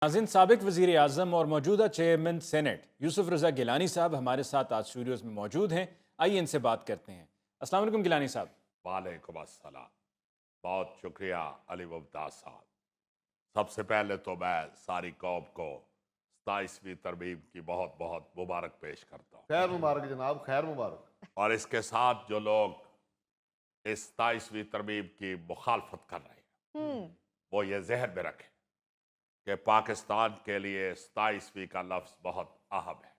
नाज़रीन, साबिक वज़ीर आज़म और मौजूदा चेयरमैन सेनेट यूसुफ रज़ा गिलानी साहब हमारे साथ आज स्टूडियोज़ में मौजूद हैं। आइए इनसे बात करते हैं। अस्सलाम वालेकुम गिलानी साहब। वालेकुम अस्सलाम। बहुत शुक्रिया अली मुमताज़ साहब। सबसे पहले तो मैं सारी कौम को 27वीं तरमीम की बहुत बहुत मुबारक पेश करता हूँ, खैर मुबारक जनाब, खैर मुबारक। और इसके साथ जो लोग इस 27वीं तरमीम की मुखालफत कर रहे हैं वो ये जहन में रखें कि पाकिस्तान के लिए 27वीं का लफ्ज़ बहुत अहम है।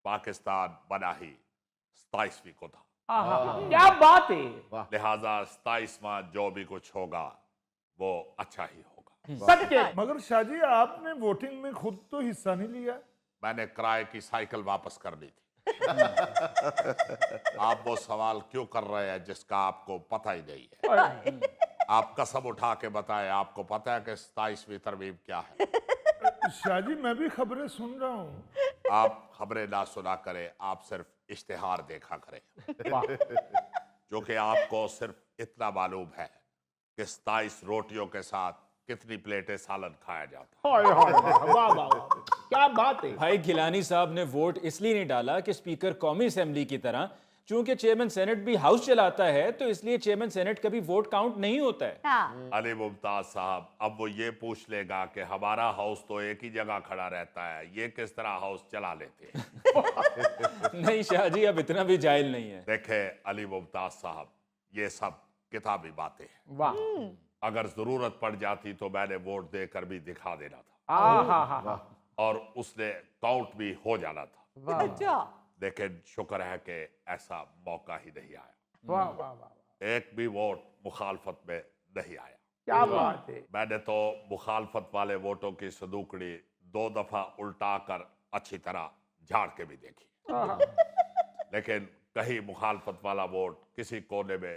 पाकिस्तान बना ही 27वीं को था, क्या बात है। लिहाजा 27वां जो भी कुछ होगा वो अच्छा ही होगा। सच है। मगर शाहजी, आपने वोटिंग में खुद तो हिस्सा नहीं लिया। मैंने किराए की साइकिल वापस कर दी थी। आप वो सवाल क्यों कर रहे हैं जिसका आपको पता ही नहीं है? आप कसम उठा के बताएं, आपको पता है कि 27वीं तरमीम क्या है? शाहजी, मैं भी खबरें सुन रहा हूँ। आप खबरें ना सुना करें, आप सिर्फ इश्तिहार देखा करें, जो कि आपको सिर्फ इतना मालूम है कि 27 रोटियों के साथ कितनी प्लेटें सालन खाया जाता है। हाय हाय हाय, वाह वाह वाह, क्या बात है। भाई गिलानी साहब ने वोट इसलिए नहीं डाला कि स्पीकर कौमी असेंबली की तरह, चूंकि चेयरमैन सेनेट भी हाउस चलाता है, तो इसलिए चेयरमैन सेनेट का भी वोट काउंट नहीं होता है। हाँ। अली मुमताज साहब, अब वो ये पूछ लेगा कि हमारा हाउस तो एक ही जगह खड़ा रहता है, ये किस तरह हाउस चला लेते हैं? नहीं शाहजी, अब इतना भी जाहिल नहीं है। देखे अली मुमताज साहब, ये सब किताबी बातें हैं। वाह। अगर जरूरत पड़ जाती तो मैंने वोट देकर भी दिखा देना था, हाँ। और उसने काउंट भी हो जाना था, अच्छा। लेकिन शुक्र है कि ऐसा मौका ही नहीं आया। वाह वाह वाह, एक भी वोट मुखालफत में नहीं आया। क्या बात है। मैंने तो मुखालफत वाले वोटों की सदुकड़ी 2 दफा उल्टा कर अच्छी तरह झाड़ के भी देखी, लेकिन कहीं मुखालफत वाला वोट किसी कोने में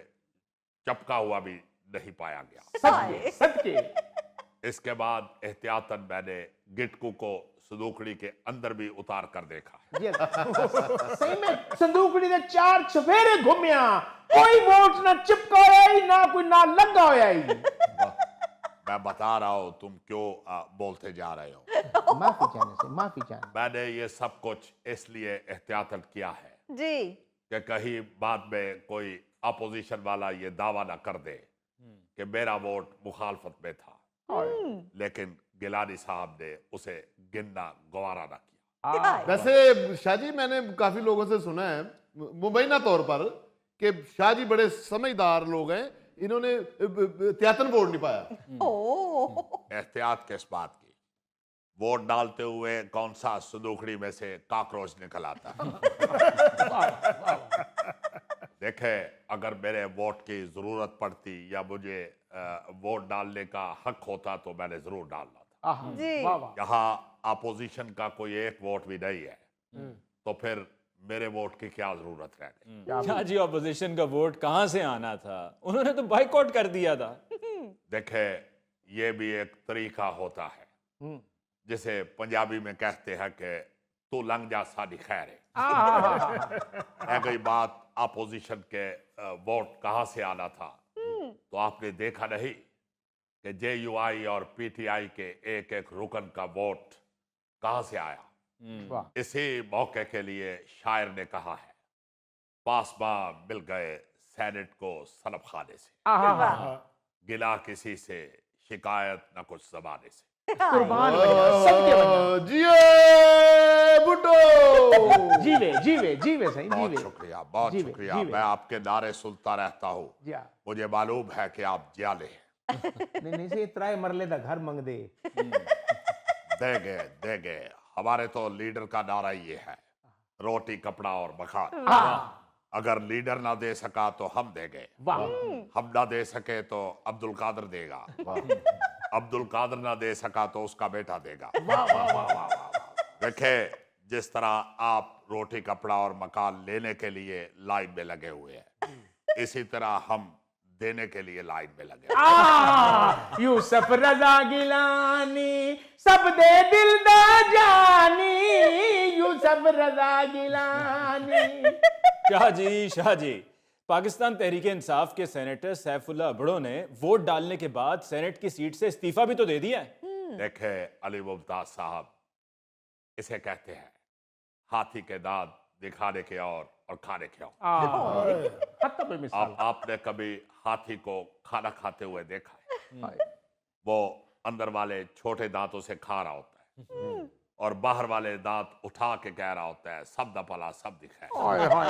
चपका हुआ भी नहीं पाया गया। सच के। इसके बाद एहतियातन मैंने गिटकू को सदुकड़ी के अंदर भी उतार कर देखा है। ये सही में संदूकड़ी ने 4 चफेरे घूमिया, कोई वोट ना चिपकाया ही, ना कोई ना लगा होया ही। मैं बता रहा हूं, तुम क्यों बोलते जा रहे हो। माफी चाहने मैंने ये सब कुछ इसलिए एहतियातन किया है जी। कि कहीं बाद में कोई अपोजिशन वाला ये दावा ना कर दे कि मेरा वोट मुखालफत में था, लेकिन गिलानी साहब ने उसे गिनना गवारा ना किया। वैसे शाहजी, मैंने काफी लोगों से सुना है मुबैना तौर पर कि शाहजी बड़े समझदार लोग हैं, इन्होंने त्यातन वोट नहीं पाया। ओह। एहतियात किस बात की? वोट डालते हुए कौन सा सदुकड़ी में से काकरोच निकल आता है? देखे, अगर मेरे वोट की जरूरत पड़ती या मुझे वोट डालने का हक होता तो मैंने जरूर डालना था। जी। वाह वाह। यहाँ अपोजिशन का कोई एक वोट भी नहीं है, तो फिर मेरे वोट की क्या जरूरत रह गई? शाहजी, ऑपोजिशन का वोट कहाँ से आना था? उन्होंने तो बाइकआउट कर दिया था। देखे, ये भी एक तरीका होता है, जिसे पंजाबी में कहते हैं कि तू लंघ जा साडी खैर है। गई बात अपोजिशन के वोट कहाँ से आना था, तो आपने देखा नहीं कि JUI और PTI के एक एक रुकन का वोट कहाँ से आया? वाह। इसी मौके के लिए शायर ने कहा है, पासबा मिल गए सेनेट को सलब खाने से, गिला किसी से शिकायत न कुछ जमाने से। कुर्बान बन जा, सच के बन जिए बुड्ढो। जा। जीवे सही बहुत जीवे। शुक्रिया, बहुत जी वे, शुक्रिया। जी वे। मैं आपके नारे सुनता रहता हूँ, जी हाँ। मुझे मालूम है कि आप जियाले हैं। नहीं से त्राय मरले दा घर मंग दे। देंगे। हमारे तो लीडर का नारा ये है, रोटी कपड़ा और मकान। अगर लीडर ना दे सका तो हम देंगे, वाह। हम ना दे सके तो अब्दुल कादर देगा, अब्दुल कादर ना दे सका तो उसका बेटा देगा। देखे, जिस तरह आप रोटी कपड़ा और मकान लेने के लिए लाइन में लगे हुए हैं, इसी तरह हम देने के लिए लाइन में लगे। यूसुफ रजा गिलानी सब दे दिल दा जानी, यूसुफ रजा गिलानी। शाहजी, पाकिस्तान तहरीक इंसाफ के सेनेटर सैफुल्लाह अबड़ो ने वोट डालने के बाद सेनेट की सीट से इस्तीफा भी तो दे दिया है। देखे अली मुमताज साहब, इसे कहते हैं हाथी के दांत दिखाने के और खाने के और। खत्म है मिसाल। आपने कभी हाथी को खाना खाते हुए देखा है? हाय। वो अंदर वाले छोटे दांतों से खा रहा होता है और बाहर वाले दांत उठा के कह रहा होता है सब दपला सब दिखा है। हाय हाय